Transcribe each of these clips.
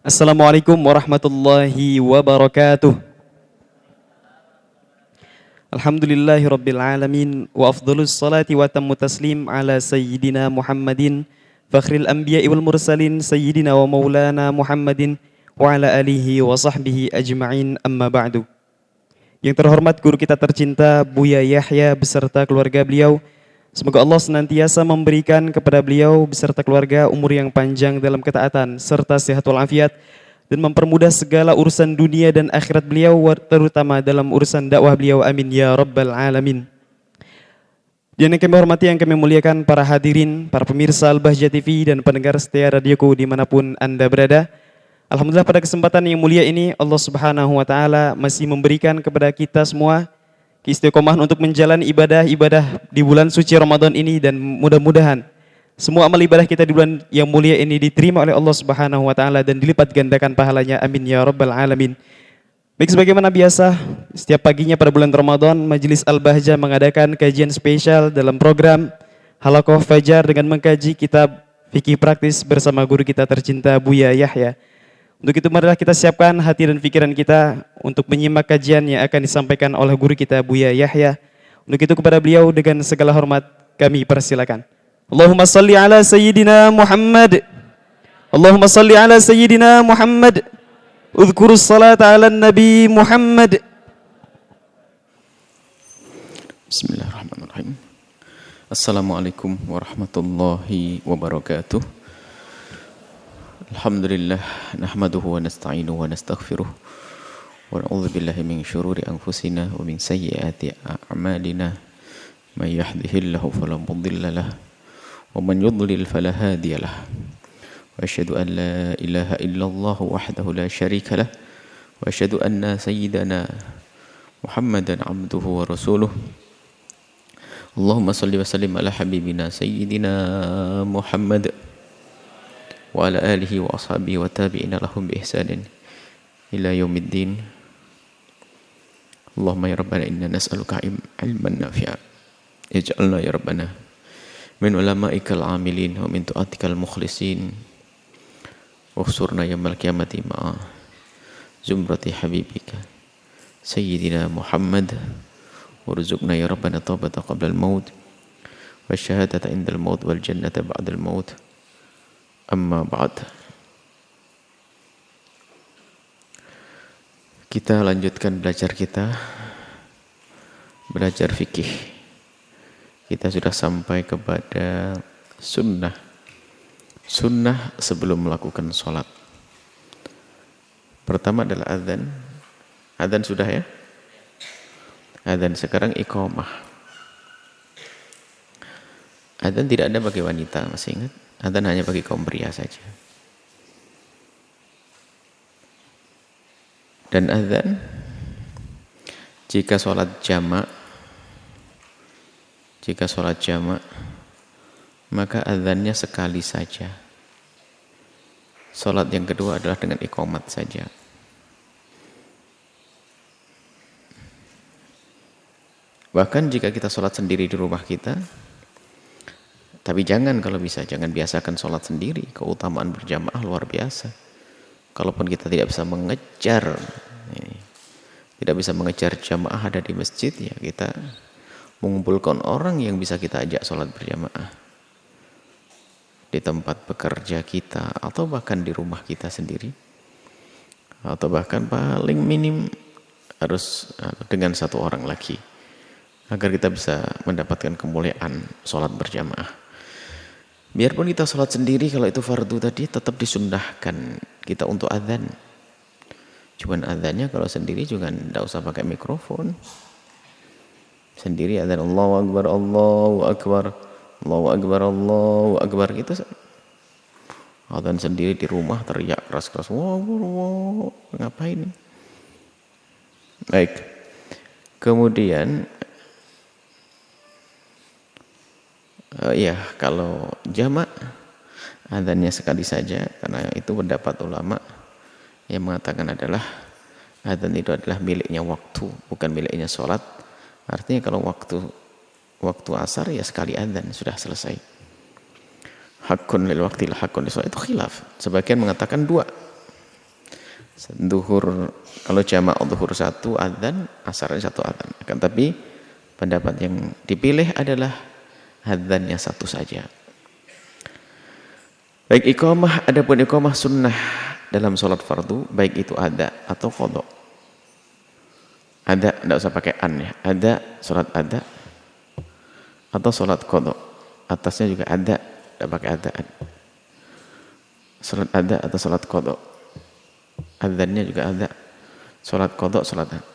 Assalamualaikum warahmatullahi wabarakatuh. Alhamdulillahi rabbil alamin wa afdhalus salati wa tammu taslim ala sayyidina Muhammadin fakhril anbiya'i wal mursalin sayyidina wa maulana Muhammadin wa ala alihi wa sahbihi ajma'in amma ba'du. Yang terhormat guru kita tercinta Buya Yahya beserta keluarga beliau, semoga Allah senantiasa memberikan kepada beliau beserta keluarga umur yang panjang dalam ketaatan serta sehat walafiat dan mempermudah segala urusan dunia dan akhirat beliau, terutama dalam urusan dakwah beliau. Amin ya rabbal alamin. Dan yang kami hormati, yang kami muliakan para hadirin, para pemirsa Al-Bahjah TV dan pendengar setia radioku dimanapun Anda berada. Alhamdulillah pada kesempatan yang mulia ini Allah Subhanahu wa taala masih memberikan kepada kita semua istiqomah untuk menjalani ibadah-ibadah di bulan suci Ramadan ini, dan mudah-mudahan semua amal ibadah kita di bulan yang mulia ini diterima oleh Allah Subhanahu wa taala dan dilipat gandakan pahalanya. Amin ya rabbal alamin. Baik, sebagaimana biasa setiap paginya pada bulan Ramadan Majelis Al-Bahjah mengadakan kajian spesial dalam program Halaqah Fajar dengan mengkaji kitab fikih praktis bersama guru kita tercinta Buya Yahya. Untuk itu marilah kita siapkan hati dan pikiran kita untuk menyimak kajian yang akan disampaikan oleh guru kita Buya Yahya. Untuk itu kepada beliau dengan segala hormat kami persilakan. Allahumma salli ala sayyidina Muhammad. Allahumma salli ala sayyidina Muhammad. Udhkurus salata ala nabi Muhammad. Bismillahirrahmanirrahim. Assalamualaikum warahmatullahi wabarakatuh. Alhamdulillah nahmaduhu wa nasta'inuhu wa nastaghfiruh wa na'udzu billahi min syururi anfusina wa min sayyiati a'malina may yahdihillahu fala mudilla lahu wa man yudlil fala hadiya lahu wa asyhadu an la ilaha illallah wahdahu la syarika lahu wa asyhadu anna sayyidana Muhammadan abduhu wa rasuluh. Allahumma salli wa sallim ala habibina sayyidina Muhammad wa ala alihi wa ashabihi wa tabi'ina lahum bi ihsanin ila yaumiddin. Allahumma ya rabbana inna nas'aluka ilman nafi'a ij'alna ya rabbana min ulama'ikal amilin wa min tu'atikal mukhlisin wa khsurna yawmal qiyamati ma'a zumrati habibika sayyidina Muhammad warzuqna ya rabbana taubata qabla al-maut wa syahadata indal maut wal jannata ba'dal maut. Amma ba'd. Kita lanjutkan belajar fikih. Kita sudah sampai kepada sunnah sebelum melakukan sholat. Pertama adalah adzan sudah ya, adzan. Sekarang iqamah. Adzan tidak ada bagi wanita, masih ingat? Adzan hanya bagi kaum pria saja. Dan adzan jika sholat jamak maka adzannya sekali saja. Sholat yang kedua adalah dengan iqamat saja. Bahkan jika kita sholat sendiri di rumah kita, tapi jangan, kalau bisa jangan biasakan sholat sendiri. Keutamaan berjamaah luar biasa. Kalaupun kita tidak bisa mengejar jamaah ada di masjid, ya kita mengumpulkan orang yang bisa kita ajak sholat berjamaah di tempat bekerja kita, atau bahkan di rumah kita sendiri, atau bahkan paling minim harus dengan satu orang lagi, agar kita bisa mendapatkan kemuliaan sholat berjamaah. Biarpun kita sholat sendiri, kalau itu fardu tadi tetap disunnahkan kita untuk adzan. Cuman adzannya kalau sendiri juga tidak usah pakai mikrofon. Sendiri adzan Allahu Akbar, Allahu Akbar, Allahu Akbar, Allahu Akbar gitu. Adzan sendiri di rumah teriak keras-keras, wow, ngapain? Baik. Kemudian kalau jamak adzannya sekali saja, karena itu pendapat ulama yang mengatakan adalah adzan itu adalah miliknya waktu, bukan miliknya sholat. Artinya kalau waktu asar ya sekali adzan sudah selesai. Hakun lil waqti la hakun lis sholat, itu khilaf. Sebagian mengatakan dua. Duhur, kalau jamak duhur satu adzan, asarnya satu adzan. Akan tapi pendapat yang dipilih adalah adzannya satu saja. Baik iqamah, adapun iqamah sunnah dalam sholat fardu, baik itu ada atau qadha. Ada, tidak usah pakai an ya. Ada, sholat ada atau sholat qadha. Atasnya juga ada, tidak pakai adaan. Sholat ada atau sholat qadha. Adzannya juga ada. Sholat qadha, sholat ada.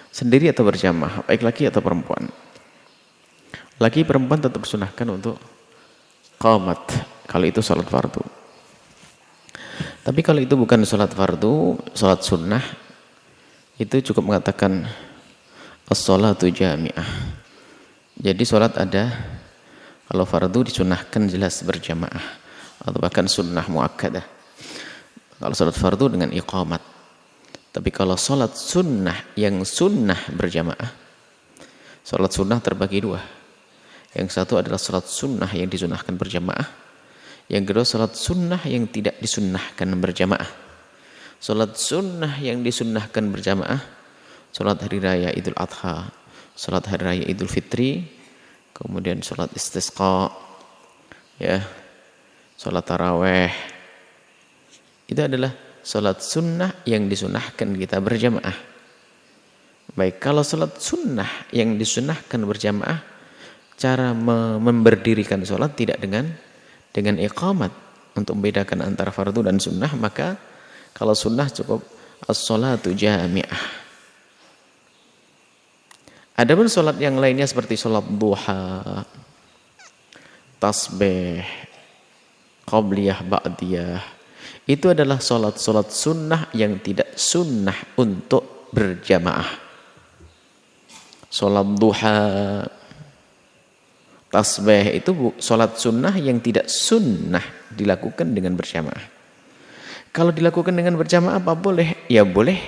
Sendiri atau berjamaah, baik laki atau perempuan. Laki perempuan tetap sunahkan untuk qamat kalau itu sholat fardu. Tapi kalau itu bukan sholat fardu, sholat sunnah, itu cukup mengatakan as-sholatu jami'ah. Jadi sholat ada, kalau fardu disunahkan jelas berjamaah atau bahkan sunnah muakkadah. Kalau sholat fardu dengan iqamat. Tapi kalau sholat sunnah yang sunnah berjamaah, sholat sunnah terbagi dua. Yang satu adalah sholat sunnah yang disunahkan berjamaah. Yang kedua sholat sunnah yang tidak disunnahkan berjamaah. Sholat sunnah yang disunnahkan berjamaah, sholat hari raya Idul Adha, sholat hari raya Idul Fitri, kemudian sholat istisqa, ya, sholat taraweh. Itu adalah sholat sunnah yang disunnahkan kita berjamaah. Baik, kalau sholat sunnah yang disunnahkan berjamaah, cara memberdirikan sholat tidak dengan iqamat untuk membedakan antara fardu dan sunnah, maka kalau sunnah cukup as-sholatu jami'ah. Adapun sholat yang lainnya seperti sholat duha, tasbih, qabliyah, ba'diyah, itu adalah sholat-sholat sunnah yang tidak sunnah untuk berjamaah. Sholat duha, tasbih itu sholat sunnah yang tidak sunnah dilakukan dengan berjamaah. Kalau dilakukan dengan berjamaah apa boleh? Ya boleh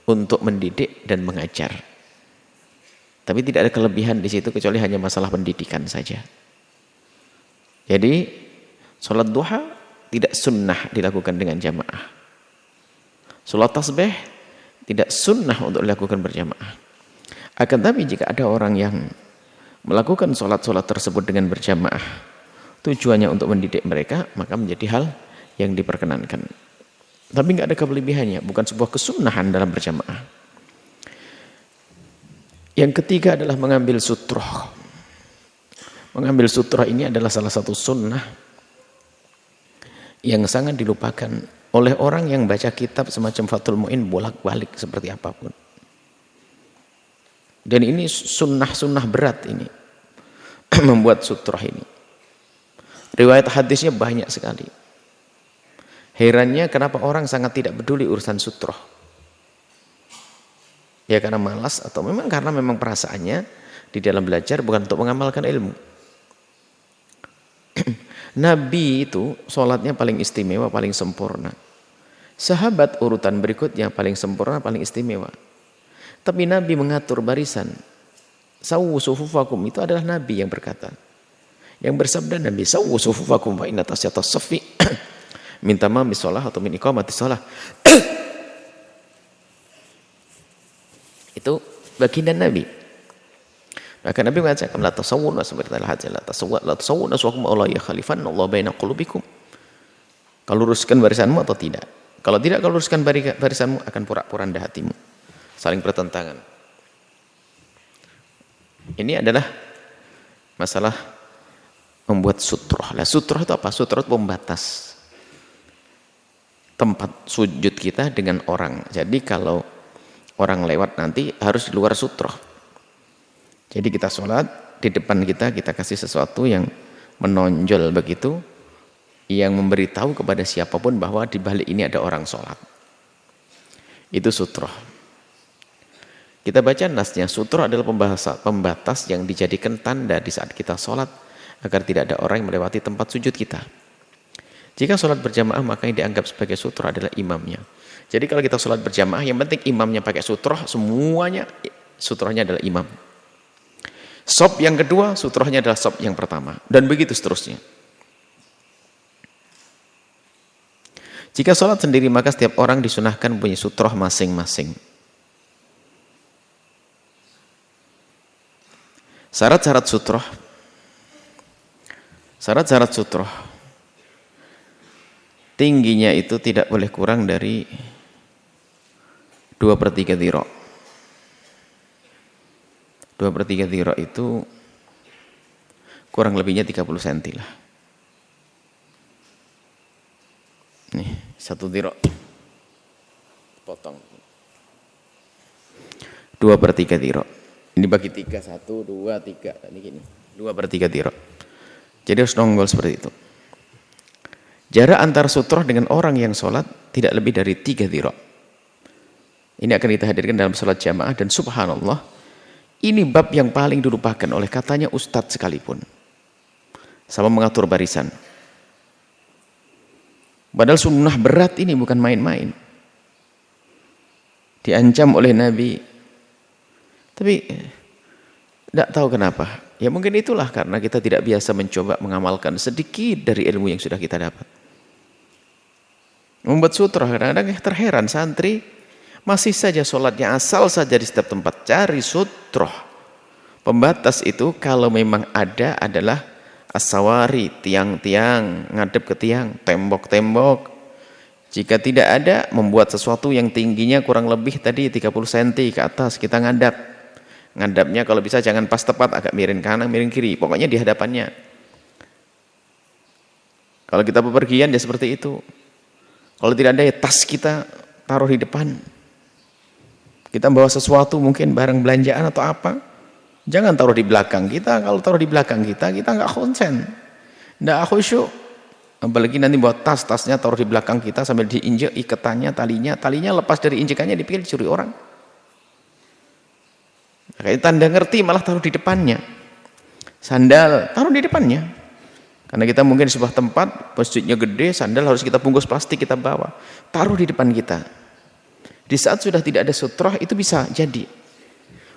untuk mendidik dan mengajar. Tapi tidak ada kelebihan di situ kecuali hanya masalah pendidikan saja. Jadi sholat duha tidak sunnah dilakukan dengan jamaah. Sholat tasbih tidak sunnah untuk dilakukan berjamaah. Akan tapi jika ada orang yang melakukan sholat-sholat tersebut dengan berjamaah, tujuannya untuk mendidik mereka, maka menjadi hal yang diperkenankan. Tapi nggak ada kelebihannya, bukan sebuah kesunahan dalam berjamaah. Yang ketiga adalah mengambil sutroh. Mengambil sutroh ini adalah salah satu sunnah yang sangat dilupakan oleh orang yang baca kitab semacam Fathul Mu'in bolak-balik seperti apapun. Dan ini sunnah-sunnah berat ini membuat sutroh ini. Riwayat hadisnya banyak sekali. Herannya kenapa orang sangat tidak peduli urusan sutroh. Ya karena malas atau memang karena memang perasaannya di dalam belajar bukan untuk mengamalkan ilmu. Nabi itu sholatnya paling istimewa, paling sempurna. Sahabat urutan berikutnya paling sempurna, paling istimewa. Tapi Nabi mengatur barisan. Sawwu sufufakum, itu adalah Nabi yang berkata. Yang bersabda Nabi, sawwu sufufakum fa inna tasyatas safi min tamamis shalah atau min iqamatis shalah. Itu baginda Nabi. Maka Nabi mengatakan la tasawwuna seperti al-hajj la tasawwuna suwakum Allah ya khalifan Allah baina qulubikum. Kalau luruskan barisanmu atau tidak? Kalau tidak, kalau luruskan barisanmu akan porak-poranda hatimu. Saling bertentangan. Ini adalah masalah membuat sutroh. Nah, sutroh itu apa? Sutroh itu pembatas tempat sujud kita dengan orang. Jadi kalau orang lewat nanti harus di luar sutroh. Jadi kita sholat, di depan kita kasih sesuatu yang menonjol begitu, yang memberitahu kepada siapapun bahwa di balik ini ada orang sholat. Itu sutroh. Kita baca nasnya, sutroh adalah pembatas yang dijadikan tanda di saat kita sholat, agar tidak ada orang yang melewati tempat sujud kita. Jika sholat berjamaah, maka yang dianggap sebagai sutroh adalah imamnya. Jadi kalau kita sholat berjamaah, yang penting imamnya pakai sutroh, semuanya sutrohnya adalah imam. Sop yang kedua, sutrohnya adalah sop yang pertama. Dan begitu seterusnya. Jika sholat sendiri maka setiap orang disunahkan punya sutroh masing-masing. Syarat-syarat sutroh tingginya itu tidak boleh kurang dari 2/3 dhira'. 2/3 dhira' itu kurang lebihnya 30 cm lah. Nih, 1 dhira' potong 2/3 dhira'. Ini bagi 3, 1, 2, 3. Ini gini, 2/3 dhira'. Jadi harus nonggol seperti itu. Jarak antara sutroh dengan orang yang sholat tidak lebih dari 3 dhira'. Ini akan kita hadirkan dalam sholat jamaah, dan subhanallah, ini bab yang paling dilupakan oleh katanya ustadz sekalipun. Sama mengatur barisan. Padahal sunnah berat ini bukan main-main. Diancam oleh Nabi. Tapi tidak tahu kenapa. Ya mungkin itulah karena kita tidak biasa mencoba mengamalkan sedikit dari ilmu yang sudah kita dapat. Membuat sutroh, kadang-kadang terheran santri masih saja sholatnya asal saja di setiap tempat. Cari sutroh. Pembatas itu kalau memang ada adalah as-sawari, tiang-tiang, ngadep ke tiang, tembok-tembok. Jika tidak ada, membuat sesuatu yang tingginya kurang lebih tadi 30 cm ke atas, kita ngadap. Ngadapnya kalau bisa jangan pas tepat, agak miring kanan, miring kiri, pokoknya di hadapannya. Kalau kita bepergian ya seperti itu. Kalau tidak ada ya tas kita taruh di depan. Kita bawa sesuatu mungkin barang belanjaan atau apa, jangan taruh di belakang kita. Kalau taruh di belakang kita nggak konsen, nggak khusyuk. Apalagi nanti bawa tasnya taruh di belakang kita sambil diinjek iketannya, talinya lepas dari injekannya, dipikir dicuri orang. Kayak tanda ngerti malah taruh di depannya. Sandal taruh di depannya. Karena kita mungkin di sebuah tempat masjidnya gede, sandal harus kita bungkus plastik kita bawa, taruh di depan kita. Di saat sudah tidak ada sutroh itu bisa jadi.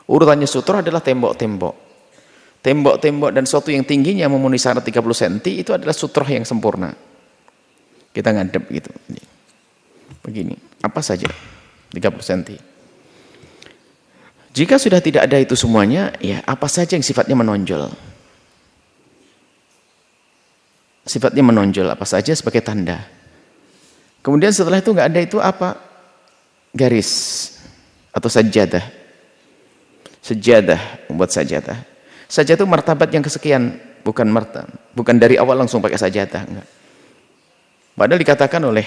Urutannya sutroh adalah tembok-tembok. Tembok-tembok dan sesuatu yang tingginya memenuhi syarat 30 cm itu adalah sutroh yang sempurna. Kita ngadep gitu. Begini, apa saja 30 cm. Jika sudah tidak ada itu semuanya, ya apa saja yang sifatnya menonjol. Sifatnya menonjol apa saja sebagai tanda. Kemudian setelah itu nggak ada itu apa? Garis atau sajadah. Sajadah, membuat sajadah. Sajadah itu martabat yang kesekian, bukan dari awal langsung pakai sajadah, enggak. Padahal dikatakan oleh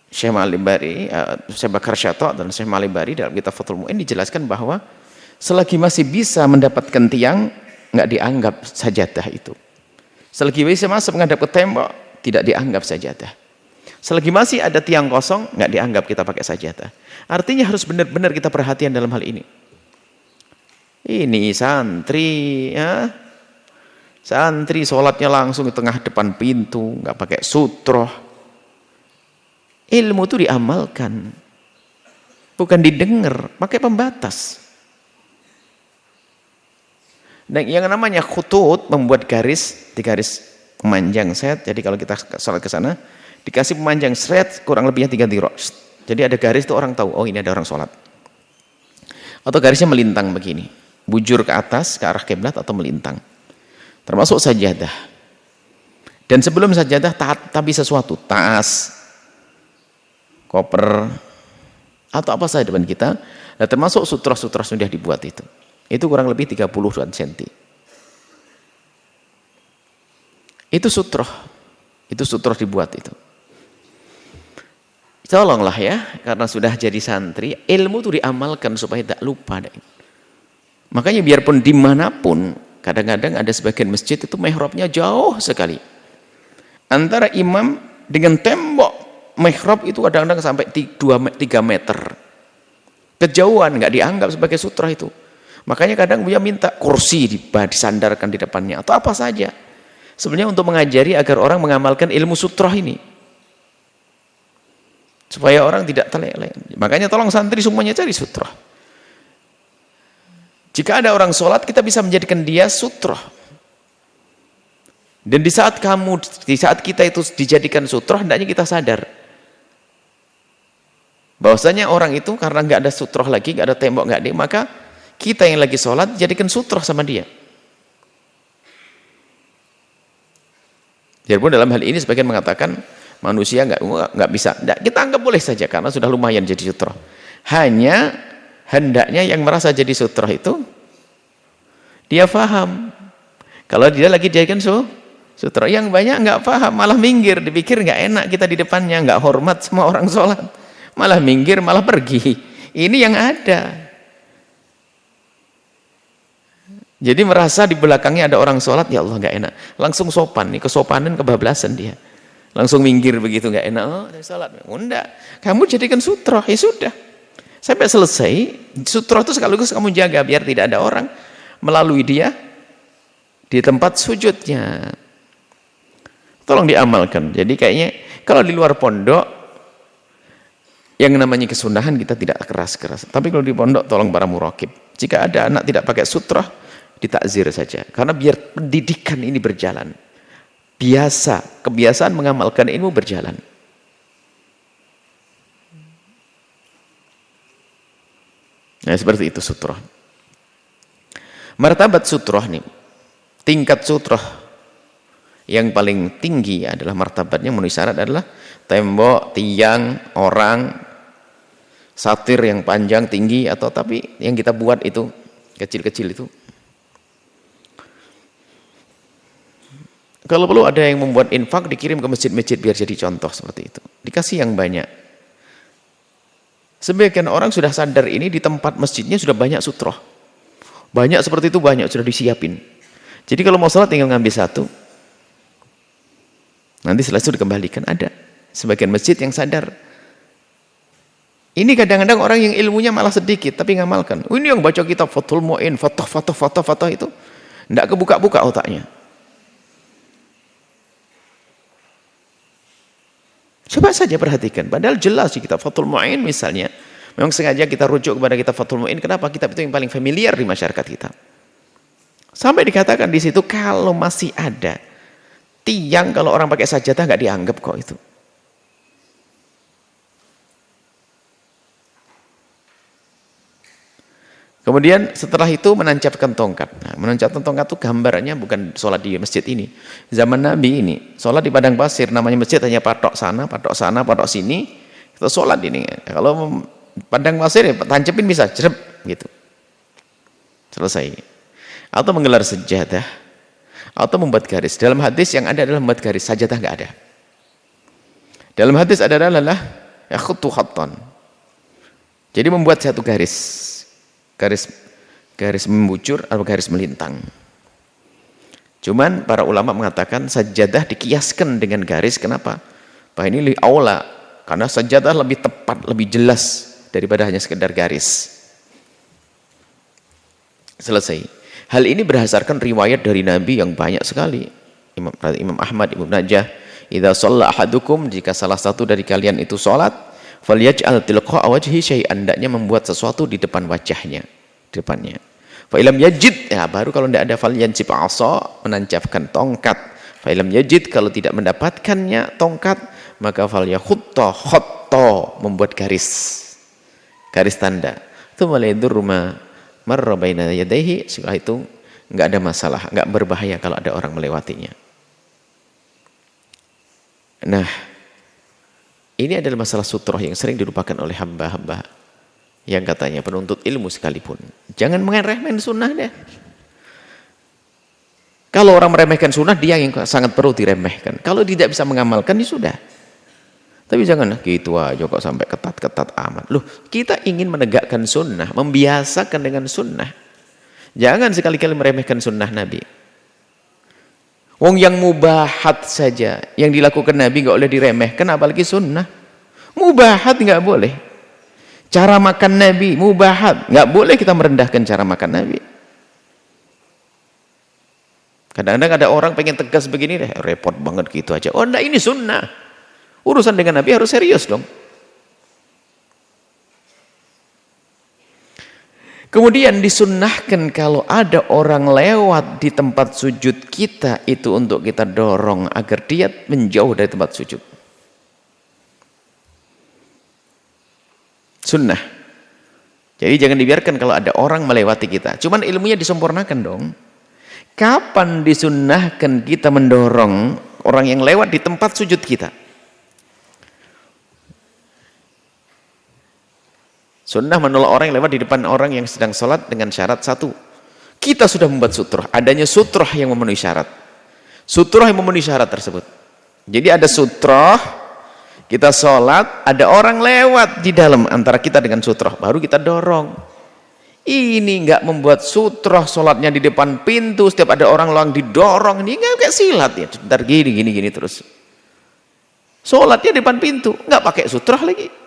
Syekh Malibari, Syekh Bakar Syato' dan Syekh Malibari dalam kitab Fathul Mu'in dijelaskan bahwa selagi masih bisa mendapatkan tiang, nggak dianggap sajadah itu. Selagi bisa masuk menghadap ke tembok, tidak dianggap sajadah. Selagi masih ada tiang kosong, nggak dianggap kita pakai sajadah. Artinya harus benar-benar kita perhatian dalam hal ini. Ini santri, ya, santri sholatnya langsung di tengah depan pintu, nggak pakai sutroh. Ilmu itu diamalkan, bukan didengar, pakai pembatas. Dan yang namanya khutut, membuat garis, di garis memanjang set. Jadi kalau kita sholat ke sana, dikasih pemanjang set kurang lebihnya 3 dhira'. Jadi ada garis itu orang tahu, oh ini ada orang sholat. Atau garisnya melintang begini, bujur ke atas ke arah kiblat atau melintang. Termasuk sajadah. Dan sebelum sajadah tapi sesuatu, tas, koper, atau apa saja depan kita. Nah, termasuk sutra-sutra sudah dibuat itu. Itu kurang lebih 30 cm. Itu sutroh. Itu sutroh dibuat itu. Tolonglah ya, karena sudah jadi santri, ilmu itu diamalkan supaya tak lupa. Makanya biarpun dimanapun, kadang-kadang ada sebagian masjid itu mihrabnya jauh sekali. Antara imam dengan tembok mihrab itu kadang-kadang sampai 3 meter. Kejauhan, nggak dianggap sebagai sutroh itu. Makanya kadang dia minta kursi disandarkan di depannya atau apa saja. Sebenarnya untuk mengajari agar orang mengamalkan ilmu sutroh ini. Supaya orang tidak terleleng. Makanya tolong santri semuanya cari sutroh. Jika ada orang sholat, kita bisa menjadikan dia sutroh. Dan di saat kita itu dijadikan sutroh, hendaknya kita sadar bahwasanya orang itu karena nggak ada sutroh lagi, nggak ada tembok, nggak ada, maka kita yang lagi sholat jadikan sutroh sama dia. Biarpun dalam hal ini sebagian mengatakan manusia nggak bisa, kita anggap boleh saja karena sudah lumayan jadi sutroh. Hanya hendaknya yang merasa jadi sutroh itu dia faham kalau dia lagi jadikan sutroh. Yang banyak nggak paham, malah minggir, dipikir nggak enak kita di depannya, nggak hormat sama orang sholat, malah minggir, malah pergi. Ini yang ada. Jadi merasa di belakangnya ada orang sholat, ya Allah nggak enak, langsung sopan, nih kesopanan kebablasan dia, langsung minggir begitu, nggak enak. Oh, dari sholat, enggak, kamu jadikan sutroh, ya sudah, sampai selesai. Sutroh itu sekaligus kamu jaga biar tidak ada orang melalui dia di tempat sujudnya. Tolong diamalkan. Jadi kayaknya kalau di luar pondok yang namanya kesunahan kita tidak keras-keras. Tapi kalau di pondok tolong para muraqib. Jika ada anak tidak pakai sutroh, ditakzir saja. Karena biar pendidikan ini berjalan. Kebiasaan mengamalkan ilmu berjalan. Nah, seperti itu sutroh. Martabat sutroh nih. Tingkat sutroh yang paling tinggi adalah martabatnya memenuhi syarat adalah tembok, tiang, orang, satir yang panjang, tinggi, atau tapi yang kita buat itu kecil-kecil itu. Kalau perlu ada yang membuat infak dikirim ke masjid-masjid biar jadi contoh seperti itu. Dikasih yang banyak. Sebagian orang sudah sadar ini di tempat masjidnya sudah banyak sutroh. Banyak seperti itu, banyak sudah disiapin. Jadi kalau mau sholat tinggal ngambil satu. Nanti setelah itu dikembalikan. Ada sebagian masjid yang sadar. Ini kadang-kadang orang yang ilmunya malah sedikit tapi ngamalkan. Ini yang baca kitab Fathul Mu'in, Fatah itu tidak kebuka-buka otaknya. Coba saja perhatikan. Padahal jelas di kitab Fathul Mu'in misalnya. Memang sengaja kita rujuk kepada kitab Fathul Mu'in. Kenapa? Kitab itu yang paling familiar di masyarakat kita. Sampai dikatakan di situ kalau masih ada tiang, kalau orang pakai sajadah nggak dianggap kok itu. Kemudian setelah itu menancapkan tongkat. Nah, menancapkan tongkat itu gambarannya bukan sholat di masjid ini. Zaman Nabi ini, sholat di padang pasir, namanya masjid hanya patok sana, patok sini, kita sholat ini. Kalau padang pasir ya tancapin bisa, cerep gitu. Selesai. Atau menggelar sejadah. Atau membuat garis. Dalam hadis yang ada adalah membuat garis, sajadah nggak ada. Dalam hadis adalah yakhuttu khattan. Jadi membuat satu garis membujur atau garis melintang. Cuman para ulama mengatakan sajadah dikiaskan dengan garis. Kenapa? Bahwa ini li aula, karena sajadah lebih tepat, lebih jelas daripada hanya sekedar garis. Selesai. Hal ini berdasarkan riwayat dari Nabi yang banyak sekali. Imam Ahmad, Ibnu Najah, idza shalla ahadukum, jika salah satu dari kalian itu salat, falyaj'al tilqa wajhi syai'an, hendaknya membuat sesuatu di depan wajahnya, di depannya. Fa ilam yajid, ya baru kalau tidak ada falyansib asa, menancapkan tongkat. Fa ilam yajid, kalau tidak mendapatkannya tongkat, maka falyakhutta khatta, membuat garis tanda. Tsumma la yadurru ma marra baina yadayhi, setelah itu enggak ada masalah, enggak berbahaya kalau ada orang melewatinya. Nah, ini adalah masalah sutroh yang sering dilupakan oleh hamba-hamba yang katanya penuntut ilmu sekalipun. Jangan meremehkan sunnah deh. Kalau orang meremehkan sunnah, dia yang sangat perlu diremehkan. Kalau tidak bisa mengamalkan, ya sudah. Tapi jangan gitu aja kok sampai ketat-ketat amat. Loh, kita ingin menegakkan sunnah, membiasakan dengan sunnah. Jangan sekali-kali meremehkan sunnah Nabi. Wong yang mubahat saja, yang dilakukan Nabi nggak boleh diremehkan, apalagi sunnah. Mubahat nggak boleh. Cara makan Nabi, mubahat. Nggak boleh kita merendahkan cara makan Nabi. Kadang-kadang ada orang pengen tegas begini deh, repot banget gitu aja. Oh enggak, ini sunnah. Urusan dengan Nabi harus serius dong. Kemudian disunnahkan kalau ada orang lewat di tempat sujud kita, itu untuk kita dorong agar dia menjauh dari tempat sujud. Sunnah. Jadi jangan dibiarkan kalau ada orang melewati kita. Cuman ilmunya disempurnakan dong. Kapan disunnahkan kita mendorong orang yang lewat di tempat sujud kita? Sunnah menolak orang yang lewat di depan orang yang sedang sholat dengan syarat satu. Kita sudah membuat sutroh. Adanya sutroh yang memenuhi syarat. Sutroh yang memenuhi syarat tersebut. Jadi ada sutroh, kita sholat, ada orang lewat di dalam antara kita dengan sutroh. Baru kita dorong. Ini enggak membuat sutroh sholatnya di depan pintu. Setiap ada orang lewat didorong. Ini enggak kayak silat ya. Bentar gini terus. Sholatnya di depan pintu. Enggak pakai sutroh lagi.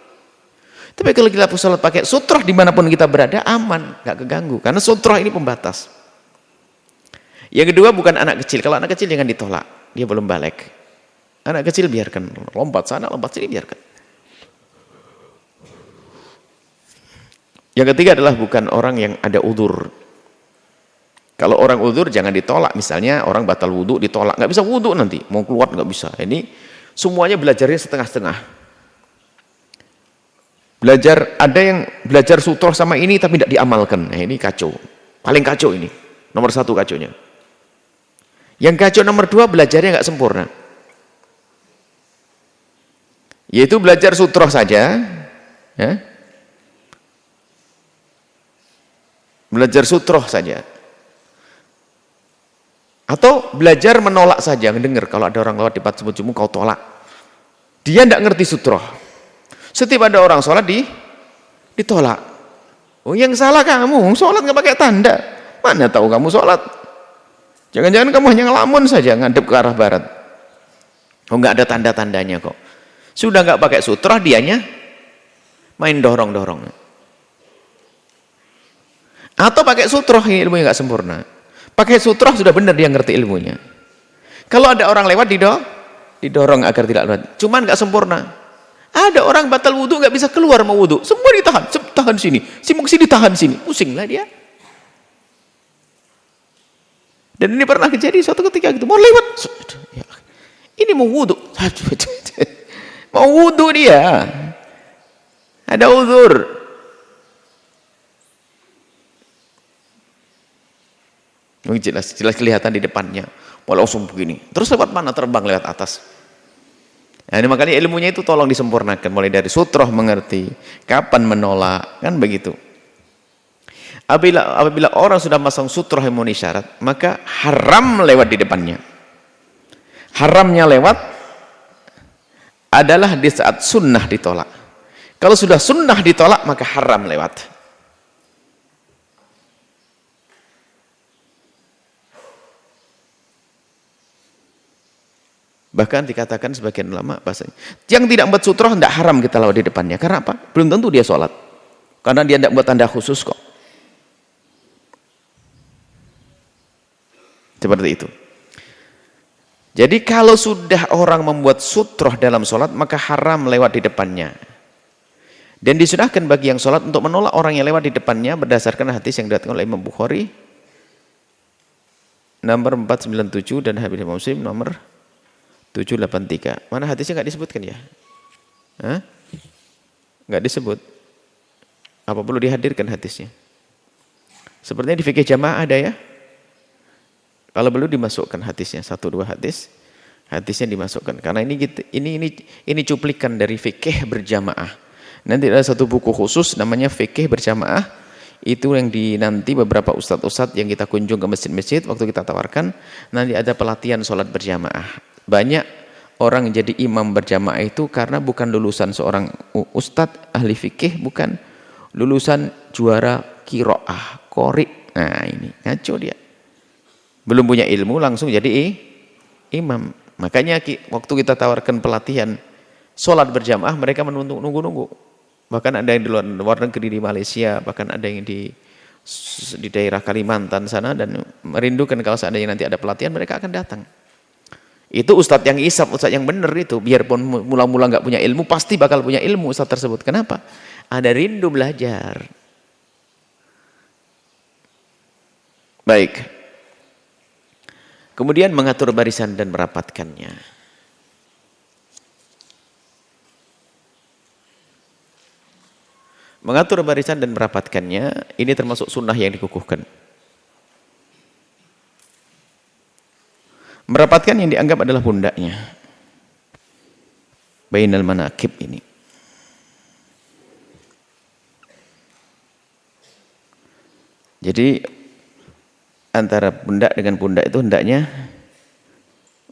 Tapi kalau kita sholat pakai sutroh dimanapun kita berada aman, nggak keganggu. Karena sutroh ini pembatas. Yang kedua bukan anak kecil. Kalau anak kecil jangan ditolak, dia belum balik. Anak kecil biarkan lompat sana, lompat sini biarkan. Yang ketiga adalah bukan orang yang ada udzur. Kalau orang udzur jangan ditolak. Misalnya orang batal wudhu ditolak, nggak bisa wudhu nanti, mau keluar nggak bisa. Ini semuanya belajarnya setengah-setengah. Belajar, ada yang belajar sutroh sama ini tapi tidak diamalkan. Nah, ini kacau. Paling kacau ini. Nomor satu kacaunya. Yang kacau nomor dua, belajarnya nggak sempurna. Yaitu belajar sutroh saja. Ya. Belajar sutroh saja. Atau belajar menolak saja. Dengar kalau ada orang lewat di tempat sujudmu kau tolak. Dia tidak ngerti sutroh. Setiap ada orang sholat ditolak. Oh, yang salah kamu, sholat nggak pakai tanda. Mana tahu kamu sholat? Jangan-jangan kamu hanya ngelamun saja ngadep ke arah barat. Oh, nggak ada tanda-tandanya kok. Sudah nggak pakai sutroh, dianya main dorong-dorong. Atau pakai sutroh, ilmunya nggak sempurna. Pakai sutroh sudah benar dia ngerti ilmunya. Kalau ada orang lewat didorong agar tidak lewat. Cuman nggak sempurna. Ada orang batal wudhu nggak bisa keluar mau wudhu, semua tahan sini, ditahan sini, pusinglah dia. Dan ini pernah kejadian suatu ketika gitu, mau lewat, ini mau wudhu, mau wudhu dia, ada uzur. Jelas kelihatan di depannya, mau langsung begini, terus lewat mana, terbang lewat atas. Nah, ini makanya ilmunya itu tolong disempurnakan, mulai dari sutroh mengerti, kapan menolak, kan begitu. Apabila orang sudah masang sutroh yang memenuhi syarat, maka haram lewat di depannya. Haramnya lewat adalah di saat sunnah ditolak. Kalau sudah sunnah ditolak, maka haram lewat. Bahkan dikatakan sebagian ulama bahasanya, yang tidak membuat sutroh tidak haram kita lewat di depannya. Karena apa? Belum tentu dia sholat. Karena dia tidak membuat tanda khusus kok. Seperti itu. Jadi kalau sudah orang membuat sutroh dalam sholat, maka haram lewat di depannya. Dan disunahkan bagi yang sholat untuk menolak orang yang lewat di depannya berdasarkan hadis yang diriwayatkan oleh Imam Bukhari nomor 497 dan hadis Muslim nomor 783. Mana hadisnya nggak disebutkan ya? Hah? Nggak disebut. Apa perlu dihadirkan hadisnya? Sepertinya di fikih jamaah ada ya. Kalau perlu dimasukkan hadisnya, 1-2 hadisnya dimasukkan. Karena ini cuplikan dari fikih berjamaah. Nanti ada satu buku khusus namanya fikih berjamaah. Itu yang nanti beberapa ustadz-ustadz yang kita kunjung ke masjid-masjid waktu kita tawarkan, nanti ada pelatihan sholat berjamaah. Banyak orang jadi imam berjamaah itu karena bukan lulusan seorang ustadz ahli fikih, bukan lulusan juara qiraah, qori. Nah ini ngaco dia, belum punya ilmu langsung jadi imam. Makanya waktu kita tawarkan pelatihan sholat berjamaah, mereka menunggu-nunggu. Bahkan ada yang di luar negeri, di Malaysia, bahkan ada yang di daerah Kalimantan sana, dan merindukan kalau seandainya nanti ada pelatihan mereka akan datang. Itu ustadz yang isap, ustadz yang benar itu, biarpun mula-mula nggak punya ilmu, pasti bakal punya ilmu ustadz tersebut. Kenapa? Ada rindu belajar. Baik. Kemudian mengatur barisan dan merapatkannya. Mengatur barisan dan merapatkannya, ini termasuk sunnah yang dikukuhkan. Merapatkan yang dianggap adalah pundaknya. Bainal manakib ini. Jadi antara pundak dengan pundak itu hendaknya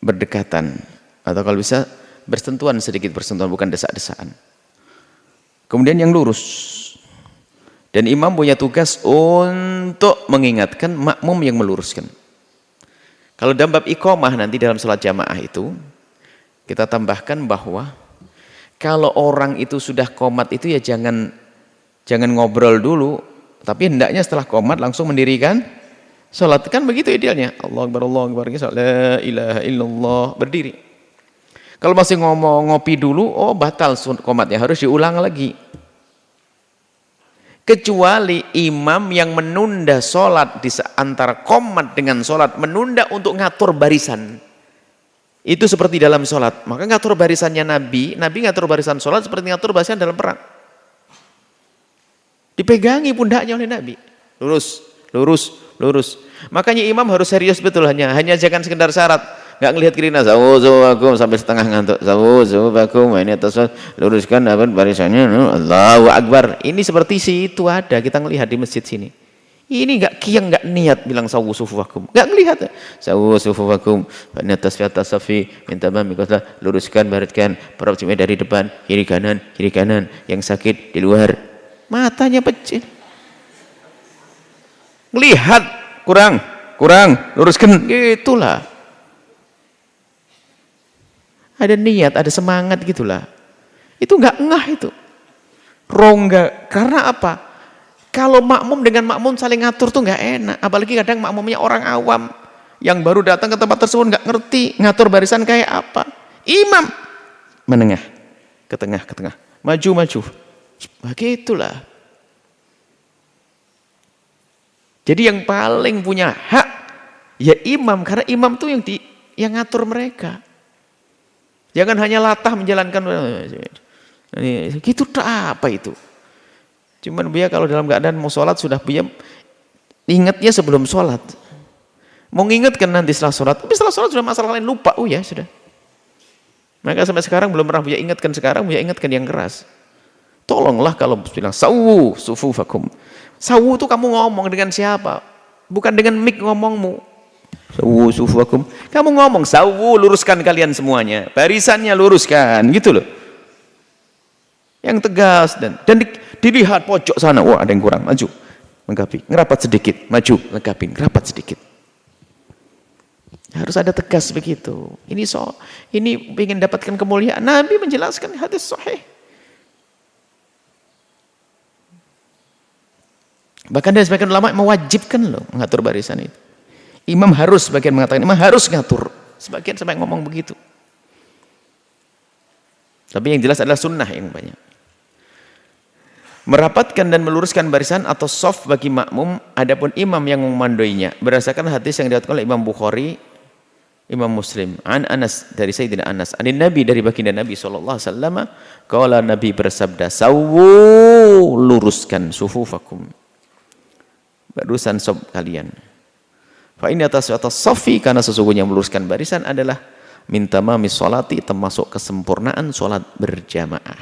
berdekatan. Atau kalau bisa bersentuhan, sedikit bersentuhan, bukan desak-desakan. Kemudian yang lurus. Dan imam punya tugas untuk mengingatkan makmum yang meluruskan. Kalau dalam bab iqamah nanti dalam sholat jamaah itu, kita tambahkan bahwa kalau orang itu sudah qomat itu ya jangan ngobrol dulu, tapi hendaknya setelah qomat langsung mendirikan sholat. Kan begitu idealnya. Allahu Akbar, Allahu Akbar, la ilaha illallah, berdiri. Kalau masih ngomong ngopi dulu, oh batal qomatnya, harus diulang lagi. Kecuali imam yang menunda sholat di antara qomat dengan sholat, menunda untuk ngatur barisan. Itu seperti dalam sholat. Maka ngatur barisannya Nabi ngatur barisan sholat seperti ngatur barisan dalam perang. Dipegangi pundaknya oleh Nabi. Lurus, lurus, lurus. Makanya imam harus serius betul, hanya jangan sekedar syarat. Nggak ngelihat kirina, sawu sampai setengah ngantuk. Sawu ini atas luruskan apa barisannya. Allahu Akbar. Ini seperti itu ada, kita ngelihat di masjid sini. Ini nggak niat bilang sawu sufufakum. Nggak ngelihat. Sawu sufufakum. Ini atas safi minta mikotlah, luruskan baratkan para dari depan, kiri kanan, yang sakit di luar. Matanya pecil. Ngelihat kurang, luruskan, gitulah. Ada niat, ada semangat gitulah. Itu nggak ngah itu. Rongga. Karena apa? Kalau makmum dengan makmum saling ngatur tuh nggak enak. Apalagi kadang makmumnya orang awam yang baru datang ke tempat tersebut nggak ngerti ngatur barisan kayak apa. Imam menengah, ke tengah, maju. Begitulah. Jadi yang paling punya hak ya imam, karena imam tuh yang ngatur mereka. Jangan hanya latah menjalankan. Gitu apa itu? Cuman dia kalau dalam keadaan mau sholat sudah dia ingatnya sebelum sholat. Mau ngingetkan nanti setelah sholat. Tapi setelah sholat sudah masalah lain, lupa. Oh ya sudah. Maka sampai sekarang belum pernah dia ingatkan, sekarang dia ingatkan yang keras. Tolonglah kalau bilang sawu sufufakum. Sawu itu kamu ngomong dengan siapa? Bukan dengan mic ngomongmu. Sawu sufufakum. Kamu ngomong sawu, luruskan kalian semuanya. Barisannya luruskan, gitu loh. Yang tegas dan dilihat pojok sana, wah ada yang kurang, maju, lengkapi, ngerapat sedikit, maju, lengkapi, ngerapat sedikit. Harus ada tegas begitu. Ini ingin dapatkan kemuliaan. Nabi menjelaskan hadis sahih. Bahkan dari sebagian ulama mewajibkan loh mengatur barisan itu. Imam harus, sebagian mengatakan imam harus ngatur. Sebagian sampai ngomong begitu. Tapi yang jelas adalah sunnah yang banyak. Merapatkan dan meluruskan barisan atau shaf bagi makmum, adapun imam yang memandoinya. Berdasarkan hadis yang diriwayatkan oleh Imam Bukhari, Imam Muslim. An Anas, dari Sayyidina Anas. Anin Nabi, dari baginda Nabi SAW. Qala Nabi bersabda, sawu, luruskan sufufakum. Barisan shaf kalian. Fa ini atas safi, karena sesungguhnya meluruskan barisan adalah minta mami sholati, termasuk kesempurnaan sholat berjamaah,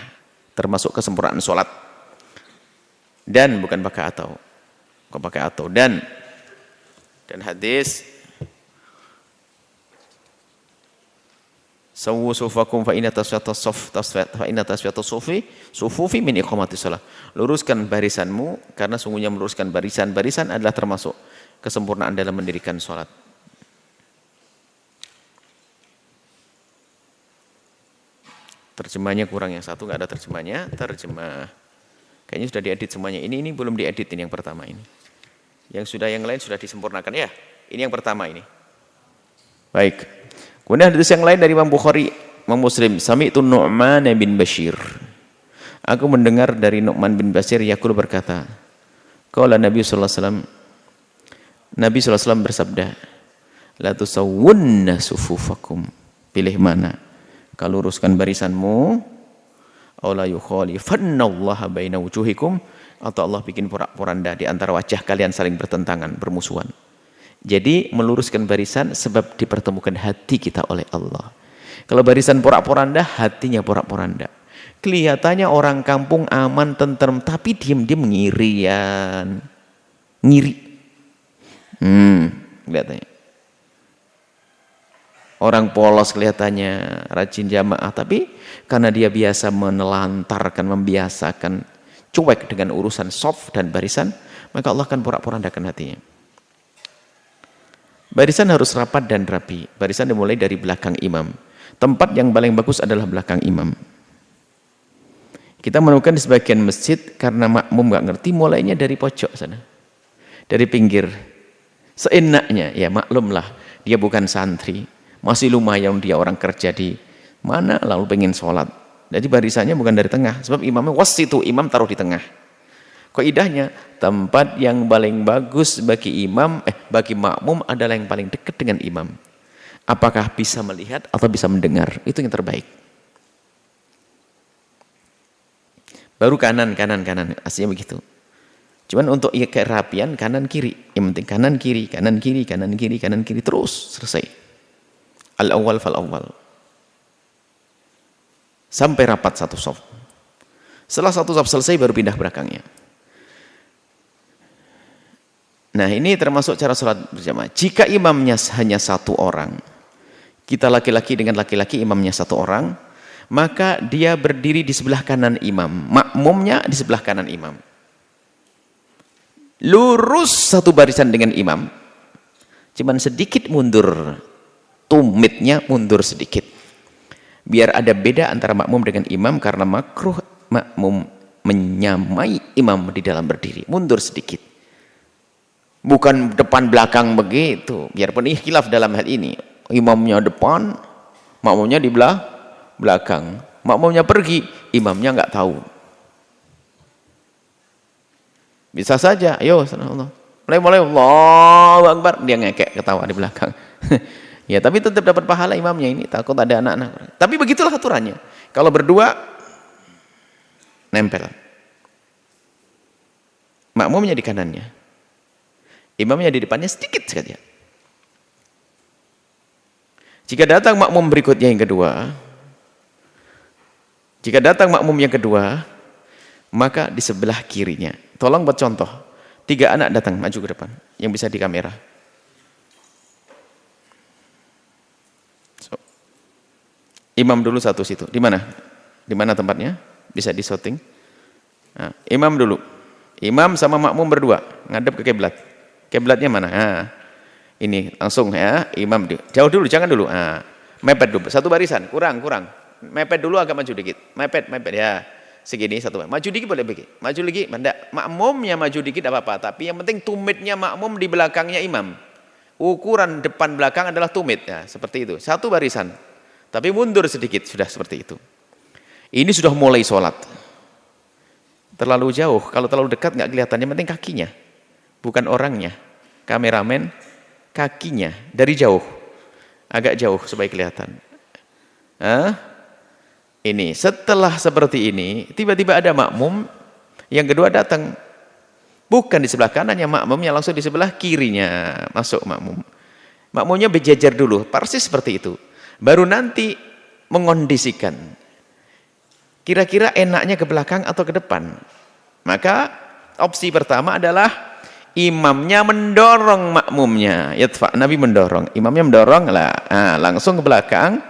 termasuk kesempurnaan sholat. Dan bukan pakai atau dan hadis sawu sufakum fa inna tasfiyata sufufi min iqamati shalah. Luruskan barisanmu, karena sungguhnya meluruskan barisan adalah termasuk kesempurnaan dalam mendirikan sholat. Terjemahnya kurang, yang satu nggak ada terjemahnya. Kayaknya sudah diedit semuanya. Ini belum diedit, ini yang pertama ini. Yang lain sudah disempurnakan ya. Ini yang pertama ini. Baik. Kemudian hadis yang lain dari Imam Bukhari, Imam Muslim. Sami'tu Nu'man bin Bashir. Aku mendengar dari Nu'man bin Bashir yaqul berkata, qala Nabi sallallahu alaihi wasallam, Nabi SAW bersabda, la tusawwunna sufufakum. Pilih mana? Kalau luruskan barisanmu, aw la yukhalifannallaha baina wujuhikum, atau Allah bikin porak-poranda di antara wajah kalian saling bertentangan, bermusuhan. Jadi meluruskan barisan sebab dipertemukan hati kita oleh Allah. Kalau barisan porak-poranda, hatinya porak-poranda. Kelihatannya orang kampung aman, tentrem, tapi diam-diam ngirian. Ngiri. Kelihatannya. Orang polos kelihatannya, rajin jamaah, tapi karena dia biasa menelantarkan, membiasakan cuek dengan urusan soft dan barisan, maka Allah akan porak-porandakan hatinya. Barisan harus rapat dan rapi. Barisan dimulai dari belakang imam. Tempat yang paling bagus adalah belakang imam. Kita menemukan di sebagian masjid karena makmum nggak ngerti, mulainya dari pojok sana, dari pinggir, seenaknya. Ya maklumlah, dia bukan santri, masih lumayan dia orang kerja di mana, lalu pengen sholat. Jadi barisannya bukan dari tengah, sebab imamnya wasitu, imam taruh di tengah. Kaidahnya, tempat yang paling bagus bagi bagi makmum adalah yang paling dekat dengan imam. Apakah bisa melihat atau bisa mendengar, itu yang terbaik. Baru kanan, aslinya begitu. Cuman untuk kerapian kanan kiri, yang penting kanan kiri, kanan kiri, kanan kiri, kanan kiri, terus selesai. Al-awwal fal-awwal. Sampai rapat satu shaf. Setelah satu shaf selesai baru pindah belakangnya. Nah, ini termasuk cara sholat berjamaah. Jika imamnya hanya satu orang, kita laki-laki dengan laki-laki, imamnya satu orang, maka dia berdiri di sebelah kanan imam, makmumnya di sebelah kanan imam. Lurus satu barisan dengan imam, cuman sedikit mundur, tumitnya mundur sedikit. Biar ada beda antara makmum dengan imam, karena makruh makmum menyamai imam di dalam berdiri, mundur sedikit. Bukan depan belakang begitu, biarpun khilaf dalam hal ini. Imamnya depan, makmumnya di belakang. Makmumnya pergi, imamnya nggak tahu. Bisa saja, ayo, mulai Allahu Akbar, dia ngekek ketawa di belakang. Ya, tapi tetap dapat pahala imamnya ini, takut ada anak-anak. Tapi begitulah aturannya. Kalau berdua, nempel. Makmumnya di kanannya, imamnya di depannya sedikit saja. Jika datang makmum berikutnya yang kedua, maka di sebelah kirinya. Tolong buat contoh. 3 anak datang maju ke depan, yang bisa di kamera. Imam dulu satu situ. Di mana? Di mana tempatnya? Bisa di shooting. Nah, imam dulu. Imam sama makmum berdua ngadep ke kiblat. Kiblatnya mana? Nah, ini langsung ya, imam jauh dulu, jangan dulu. Nah, mepet dulu, satu barisan, kurang. Mepet dulu, agak maju dikit. Mepet ya. Segini satu. Maju dikit boleh begini. Maju lagi, enggak. Makmumnya maju dikit apa-apa, tapi yang penting tumitnya makmum di belakangnya imam. Ukuran depan belakang adalah tumit ya, seperti itu. Satu barisan. Tapi mundur sedikit, sudah seperti itu. Ini sudah mulai sholat. Terlalu jauh, kalau terlalu dekat nggak kelihatan, yang penting kakinya. Bukan orangnya. Kameramen, kakinya. Dari jauh. Agak jauh supaya kelihatan. Ini, setelah seperti ini, tiba-tiba ada makmum, yang kedua datang. Bukan di sebelah kanannya makmumnya, langsung di sebelah kirinya. Masuk makmum. Makmumnya berjejer dulu, persis seperti itu. Baru nanti mengondisikan. Kira-kira enaknya ke belakang atau ke depan. Maka opsi pertama adalah imamnya mendorong makmumnya. Nabi mendorong, imamnya mendorong lah. Nah, langsung ke belakang,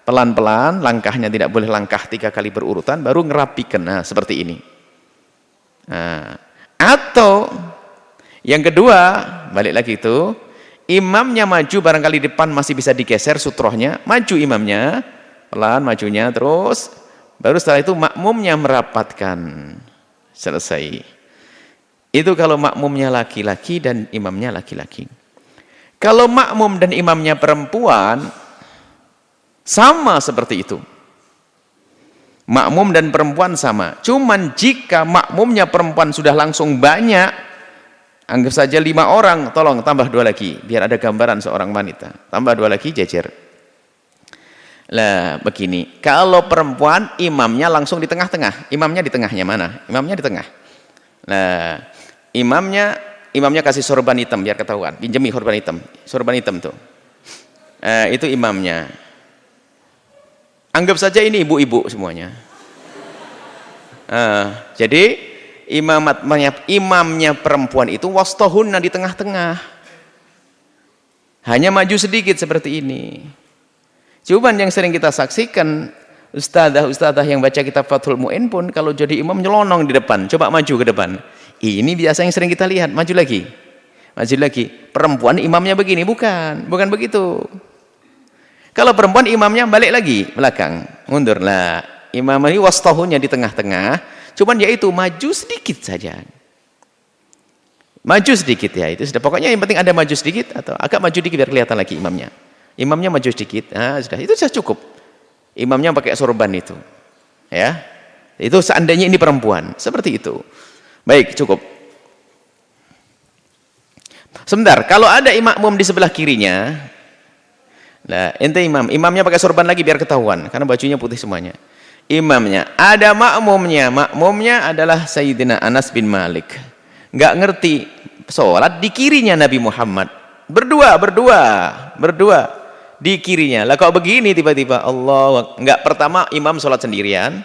pelan-pelan, langkahnya tidak boleh langkah 3 kali berurutan, baru ngerapikan. Nah, seperti ini. Nah, atau yang kedua, balik lagi itu, imamnya maju, barangkali depan masih bisa digeser sutrohnya, maju imamnya, pelan majunya terus, baru setelah itu makmumnya merapatkan. Selesai. Itu kalau makmumnya laki-laki dan imamnya laki-laki. Kalau makmum dan imamnya perempuan, sama seperti itu. Makmum dan perempuan sama. Cuman jika makmumnya perempuan sudah langsung banyak, Anggap saja 5 orang, tolong tambah 2 lagi, biar ada gambaran seorang wanita. Tambah 2 lagi, jejer. Lah, begini. Kalau perempuan, imamnya langsung di tengah-tengah. Imamnya di tengahnya mana? Imamnya di tengah. Nah, imamnya kasih sorban hitam, biar ketahuan. Pinjemi sorban hitam. Sorban hitam tuh. Itu imamnya. Anggap saja ini ibu-ibu semuanya. Jadi, imamnya perempuan itu wastahunna di tengah-tengah. Hanya maju sedikit seperti ini. Cuman yang sering kita saksikan ustadzah yang baca kitab Fathul Mu'in pun kalau jadi imam nyelonong di depan, coba maju ke depan. Ini biasa yang sering kita lihat, maju lagi. Maju lagi. Perempuan imamnya begini, bukan begitu. Kalau perempuan imamnya balik lagi belakang, mundur lah. Imam ini wastahunnya di tengah-tengah. Cuman yaitu maju sedikit saja. Maju sedikit ya, itu sudah. Pokoknya yang penting ada maju sedikit atau agak maju dikit biar kelihatan lagi imamnya. Imamnya maju sedikit, sudah. Itu sudah cukup. Imamnya pakai sorban itu. Ya. Itu seandainya ini perempuan, seperti itu. Baik, cukup. Sebentar, kalau ada makmum di sebelah kirinya, nah, ente imamnya pakai sorban lagi biar ketahuan karena bajunya putih semuanya. Imamnya, ada makmumnya adalah Sayyidina Anas bin Malik. Nggak ngerti sholat di kirinya Nabi Muhammad. Berdua di kirinya. Lah kok begini tiba-tiba Allah, nggak, pertama imam sholat sendirian.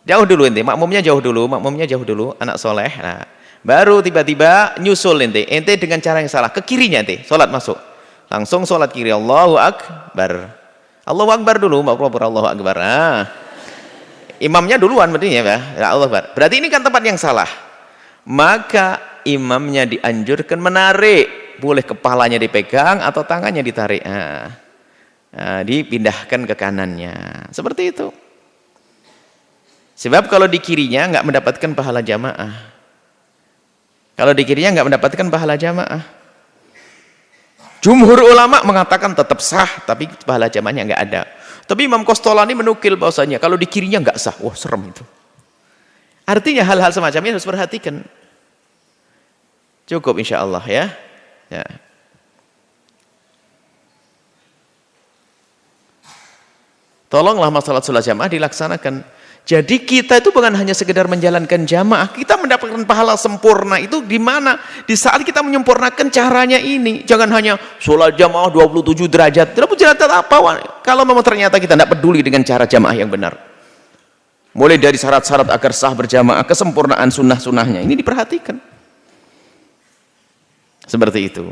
Jauh dulu ente, makmumnya jauh dulu, anak soleh. Nah, baru tiba-tiba nyusul ente dengan cara yang salah ke kirinya ente, sholat masuk. Langsung sholat kiri, Allahu Akbar. Allahu Akbar dulu, Allahu Akbar. Imamnya duluan berarti ya, Allah Akbar. Berarti ini kan tempat yang salah. Maka imamnya dianjurkan menarik, boleh kepalanya dipegang atau tangannya ditarik. Dipindahkan ke kanannya. Seperti itu. Sebab kalau di kirinya nggak mendapatkan pahala jamaah. Kalau di kirinya nggak mendapatkan pahala jamaah. Jumhur ulama mengatakan tetap sah, tapi pahala jamaahnya nggak ada. Tapi Imam Qastolani menukil bahwasanya kalau di kirinya nggak sah. Wah, serem itu. Artinya hal-hal semacam ini harus perhatikan. Cukup insya Allah ya. Tolonglah masalah sholat jamaah dilaksanakan. Jadi kita itu bukan hanya sekedar menjalankan jamaah, kita mendapatkan pahala sempurna itu di mana? Di saat kita menyempurnakan caranya ini. Jangan hanya sholat jamaah 27 derajat. Derajat apa? Kalau memang ternyata kita tidak peduli dengan cara jamaah yang benar. Mulai dari syarat-syarat agar sah berjamaah, kesempurnaan sunnah-sunnahnya. Ini diperhatikan. Seperti itu.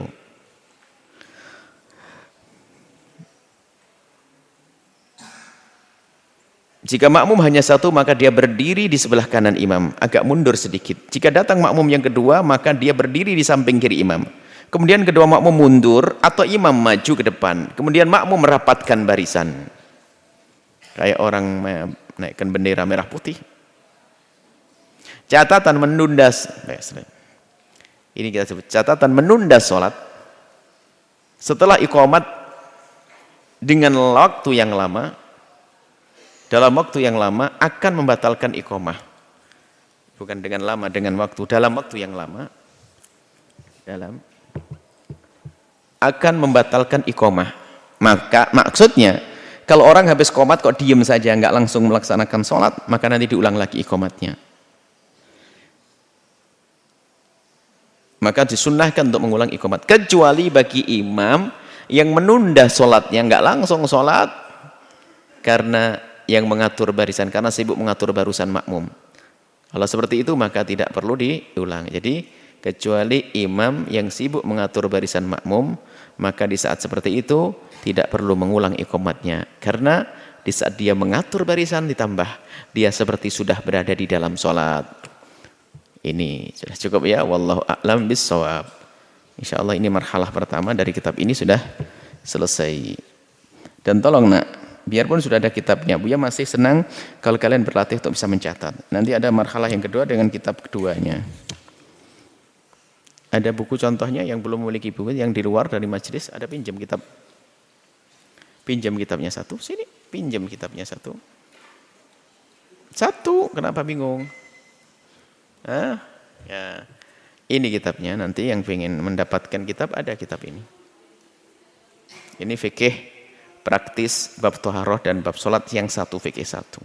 Jika makmum hanya satu, maka dia berdiri di sebelah kanan imam, agak mundur sedikit. Jika datang makmum yang kedua, maka dia berdiri di samping kiri imam. Kemudian kedua makmum mundur atau imam maju ke depan. Kemudian makmum merapatkan barisan. Kayak orang menaikkan bendera merah putih. Catatan menunda, ini kita sebut catatan menunda sholat setelah iqamat dengan waktu yang lama. Dalam waktu yang lama akan membatalkan iqamah. Bukan dengan lama, dengan waktu. Dalam waktu yang lama akan membatalkan iqamah. Maka maksudnya kalau orang habis qomat kok diem saja nggak langsung melaksanakan sholat, maka nanti diulang lagi iqamatnya. Maka disunnahkan untuk mengulang iqamat. Kecuali bagi imam yang menunda sholatnya, nggak langsung sholat karena yang mengatur barisan, karena sibuk mengatur barisan makmum. Kalau seperti itu maka tidak perlu diulang. Jadi kecuali imam yang sibuk mengatur barisan makmum, maka di saat seperti itu tidak perlu mengulang iqamatnya. Karena di saat dia mengatur barisan ditambah dia seperti sudah berada di dalam sholat. Ini sudah cukup ya. Wallahu a'lam bissawab. Insyaallah ini marhalah pertama dari kitab ini sudah selesai. Dan tolong nak, biarpun sudah ada kitabnya, Buya masih senang kalau kalian berlatih untuk bisa mencatat. Nanti ada marhalah yang kedua dengan kitab keduanya. Ada buku contohnya yang belum memiliki buku, yang di luar dari majelis, ada pinjam kitab. Pinjam kitabnya satu, sini, pinjam kitabnya satu. Satu, kenapa bingung? Ya. Ini kitabnya, nanti yang ingin mendapatkan kitab, ada kitab ini. Ini fikih praktis bab toharoh dan bab sholat yang satu, fikih satu.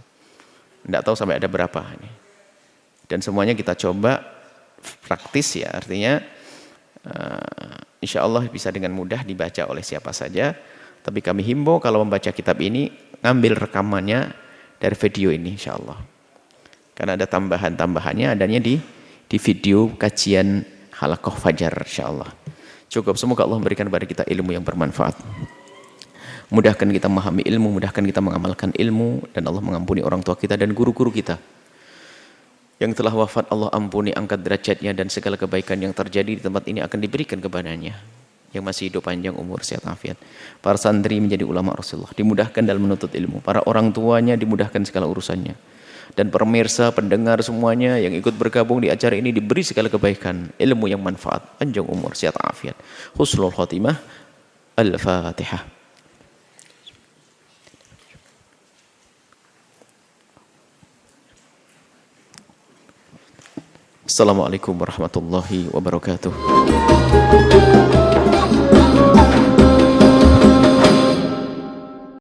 Tidak tahu sampai ada berapa ini. Dan semuanya kita coba praktis ya, artinya insya Allah bisa dengan mudah dibaca oleh siapa saja. Tapi kami himbau kalau membaca kitab ini, ngambil rekamannya dari video ini insya Allah. Karena ada tambahan-tambahannya adanya di video kajian Halaqah Fajar insya Allah. Cukup, semoga Allah memberikan kepada kita ilmu yang bermanfaat. Mudahkan kita memahami ilmu, mudahkan kita mengamalkan ilmu, dan Allah mengampuni orang tua kita dan guru-guru kita. Yang telah wafat Allah ampuni, angkat derajatnya, dan segala kebaikan yang terjadi di tempat ini akan diberikan kepadanya. Yang masih hidup panjang umur, sehat afiat. Para santri menjadi ulama Rasulullah, dimudahkan dalam menuntut ilmu. Para orang tuanya dimudahkan segala urusannya. Dan pemirsa, pendengar semuanya yang ikut bergabung di acara ini diberi segala kebaikan, ilmu yang manfaat, panjang umur, sehat afiat. Husnul khotimah. Al-Fatihah. Assalamualaikum warahmatullahi wabarakatuh.